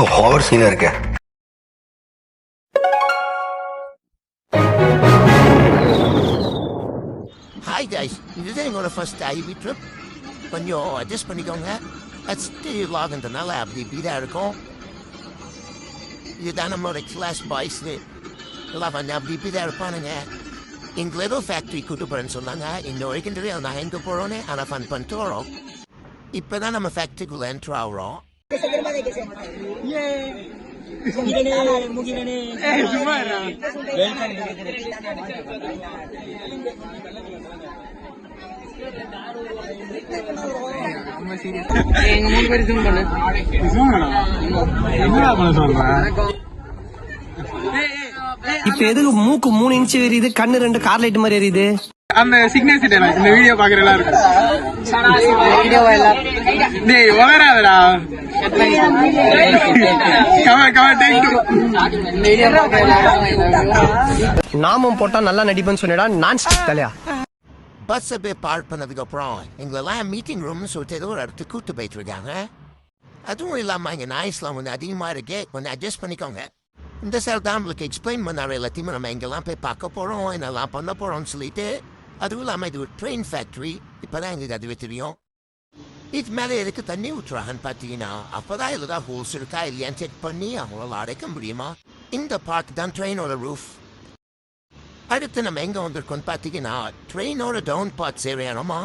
Over சீனா இருக்க. Hi guys, இதுதான் எங்களோட ஃபர்ஸ்ட் ஐவி ட்ரிப். கொஞ்சம் அட்ஜஸ்ட் பண்ணிக்கோங்க. ஸ்டில் லாகின்றனால அப்படி இப்படிதான் இருக்கும். இதுதான் நம்மளோட கிளாஸ் பாய்ஸ் எல்லாம் வந்து அப்படி இப்படிதான் இருப்பானுங்க. எங்களை ஏதோ ஃபேக்ட்ரி கூட்டு போறேன்னு சொன்னாங்க. இந்த வரைக்கும் தெரியும் நான் எங்கே போகிறோன்னு ஆனால் ஃபன் பண்ணிட்டு வரோம். இப்போ தான் நம்ம ஃபேக்ட்ரிக்குள்ளே என்ட்ரு ஆகிறோம். இப்ப எதுக்கு மூக்கு 3 இன்ச் எரியுது, கண்ணு 2 கார் லைட் மாதிரி எரியுது? அந்த சிக்னல் சீட் இந்த வீடியோ பாக்குற எல்லாம் இருக்கும். டேய் வளராதடா. நாமம் போட்டா நல்லா நடிப்பேன்னு சொன்னடா. நான் தலையா பஸ்ஸை போய் பார்க் பண்ணதுக்கு அப்புறம் எங்களெல்லாம் மீட்டிங் ரூம்னு சொல்லிட்டு ஏதோ ஒரு இடத்துக்கு கூட்டு போயிட்டு இருக்காங்க. அதுவும் இல்லாமல் இங்கே நாய்ஸ்லாம் வந்து அதிகமாக இருக்கு. கொஞ்சம் அட்ஜஸ்ட் பண்ணிக்கோங்க. இந்த சார் தான் நம்மளுக்கு எக்ஸ்பிளைன் பண்ணாரு எல்லாத்தையுமே நம்ம எங்கெல்லாம் போய் பார்க்க போகிறோம், என்னெல்லாம் பண்ண போகிறோம்னு சொல்லிட்டு. அதுவும் இல்லாமல் இது ஒரு ட்ரெயின் ஃபேக்ட்ரி. இப்போ தான் எங்களுக்கு அதுவே தெரியும். இது மேலே எதுக்கு தண்ணி ஊற்றுறாங்கன்னு பார்த்தீங்கன்னா அப்போ தான் இதில் ஹோல்ஸ் இருக்கா இல்லையான்னு செக் பண்ணி அவங்களால அடைக்க முடியுமா. இந்த பார்க் தான் ட்ரெயினோட ரூஃப். அடுத்து நம்ம எங்கே வந்திருக்கோம்னு பார்த்தீங்கன்னா ட்ரெயினோட டவுன் பார்ட்ஸ் ஏரியானோமா.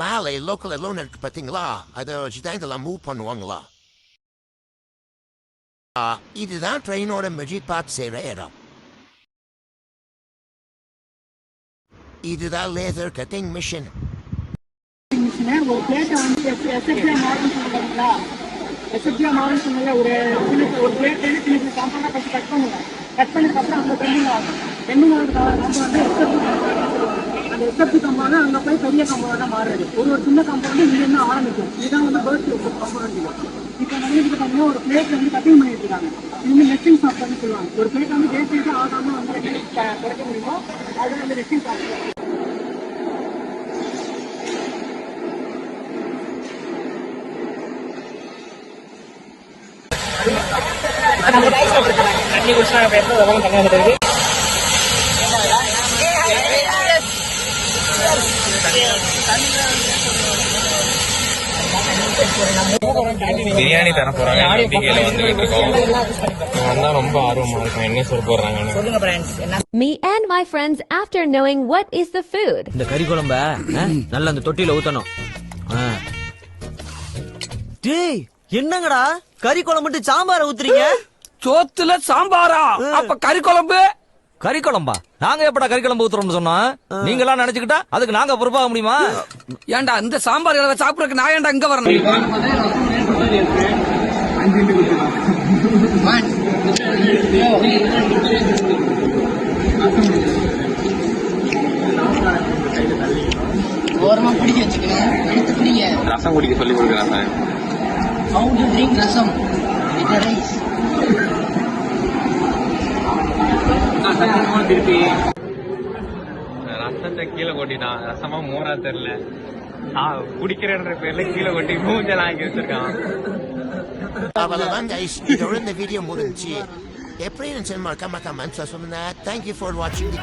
மேலே லோக்கல் லோன் இருக்கு பார்த்தீங்களா, அதை வச்சு தான் இதெல்லாம் மூவ் பண்ணுவாங்களா. இதுதான் ட்ரெயினோட மெஜிக் பார்ட் செய்கிற இடம். இதுதான் லேசர் கட்டிங் மிஷின். ஒரு பிளேட்டை வந்து எஸ்எஃப்டியா மாடல் சொல்லுங்களா, எஸ்எஃப்டியா மாடல் சொன்னால ஒரு பிளேட் சின்ன சின்ன காம்பவுண்டாக கட்டி கட் பண்ணுவேன். கட் பண்ணதுக்கப்புறம் அந்த பெண்ணிங் ஆகும். பெண்ணிங் ஆகுது நம்ம வந்து அந்த எஸ்எஃப்டி கம்பவுண்டு அங்கே போய் பெரிய கம்பவுண்டாக மாறுறது. ஒரு சின்ன கம்பவுண்டு இங்கேருந்து ஆரம்பிக்கும். இதுதான் வந்து பேர்ட் கம்பவுண்டு. இப்போ வந்து பார்த்தீங்கன்னா ஒரு பிளேட் வந்து கட்டிங் பண்ணிட்டு இருக்காங்க. இது வந்து நெஸ்டிங் சாஃப்ட்வேர்னு சொல்லுவாங்க. ஒரு பிளேட் வந்து வேஸ்டேஜ் ஆகாமல் வந்து குறைக்க முடியுமோ அது வந்து நெஸ்டிங் சாஃப்ட்வேர். தண்ணி குடிச்சா தண்ணி பிரியாணி தர போறாங்க. ரொம்ப ஆர்வமா இருக்கும் என்ன சொல்ல போறாங்க. Me and my friends after knowing what is the food. இந்த கறி குழம்ப நல்ல அந்த தொட்டில ஊத்தணும். டேய் என்னங்கடா கறி குழம்பு மட்டும் சாம்பார ஊத்துறீங்க? சோத்துல சாம்பாரா? அப்ப கறி குழம்பு? கறி குழம்பா? நாங்க எப்படா கறி குழம்பு ஊத்துறோம்னு சொன்னா? நீங்க எல்லாம் நினைச்சுக்கிட்டா அதுக்கு நாங்க பொறுப்பாக முடியுமா? ஏன்டா இந்த சாம்பார் சாப்பிடறதுக்கு நான் ஏன்டா இங்க வரணும்? ஓரமா பிடிக்க வச்சுக்கணும். எடுத்து பிடிங்க. ரசம் குடிக்க சொல்லி கொடுக்குறாங்க. How to drink rasam with the rice. திருப்பி ரசத்தை கீழே கொட்டிட்டான். ரசமா மோரா தெரியல, குடிக்கிறன்ற பேர்ல கீழே கொட்டி மூஞ்செல்லாம் ஆக்கி வச்சிருக்கான். அவ்வளவுதான் கைஸ், இதோட இந்த வீடியோ முடிஞ்சு. எப்படி இருந்துச்சு மறக்காம கமெண்ட்ஸ்ல சொல்லுங்க. தேங்க்யூ ஃபார் வாட்சிங்.